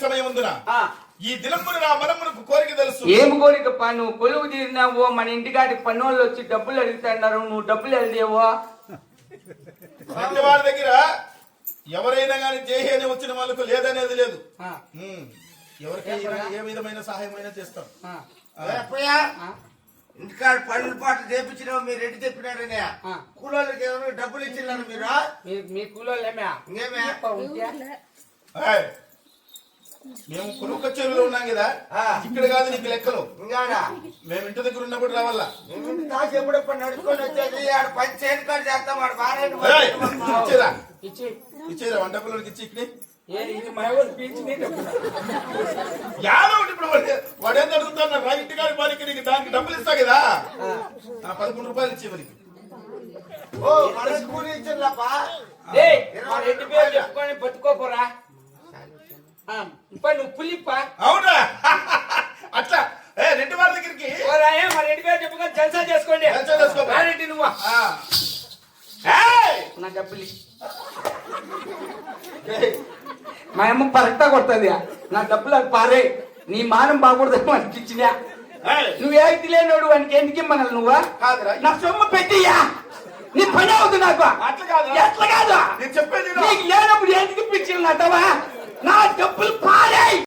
సమయం ఉందినా ఈ దినమున నా మనమునకు కోరిక తెలుసు. ఏం కోరిక పా? నువ్వు కొలువు తీరినావో, మన ఇంటికాడికి పన్నోళ్ళు వచ్చి డబ్బులు అడుగుతున్నారు, నువ్వు డబ్బులు అడిగేవో. వాళ్ళ దగ్గర ఎవరైనా కానీ చేయి అని వచ్చిన వాళ్ళకు లేదనేది లేదు. ఎవరికైనా ఏ విధమైన సహాయమైనా చేస్తాం. ఇంటికాడ పనులు పాటలు చేపించిన మీరు రెడ్డి చెప్పినారనే కూలోళ్ళకి ఎవరు డబ్బులు ఇచ్చినారు మీరు? మీ కూలోళ్ళేమే? ఇంకేమే మేము కొనుక్కు కచేరీలో ఉన్నాం కదా, ఇక్కడ కాదు నీకు లెక్కలు. ఇంకాడా మేము ఇంటి దగ్గర ఉన్నప్పుడు రావాలా? నాకు ఎప్పుడప్పుడు నడుచుకొని వచ్చేది ఆడ పని చేయని కాదు చేస్తాం. వాడు బాగా ఇచ్చేరా ఇచ్చేరా వంట పిల్లలకి ఇచ్చి ఇక్కడ యాదో ఒకటి. ఇప్పుడు వాడు ఎంత అడుగుతాడు రా ఇంటి కాడి పనికి, నీకు దానికి డబ్బులు ఇస్తా కదా, 11 రూపాయలు ఇచ్చే మనకి. ఓ మన కూలి ఇచ్చిందప్పా. రెడ్డి పేరు చెప్పుకొని బతుకోపోరా. నువ్వు పులిప్పా? అవునా? అట్లా రెడ్డి వాళ్ళ దగ్గరికి మా రెడ్డి పేరు చెప్పుకొని జల్సా చేసుకోండి. రెడ్డి నువ్వా? నా డబ్బులు మా అమ్మ పరక్తా కొడుతుంది. నా డబ్బులు అది పారే. నీ మానం బాగూడదు అనిపించినా. నువ్వు ఏది లేనోడు వానికి ఎందుకు ఇమ్మనాలి? నువ్వా నా సొమ్ము పెట్టియా, నీ పని అవుతుంది నాకు. అట్లా కాదు, ఎట్లా కాదు నేను చెప్పేది నీకు లేనప్పుడు ఎందుకు ఇప్పించింది? నా డబ్బులు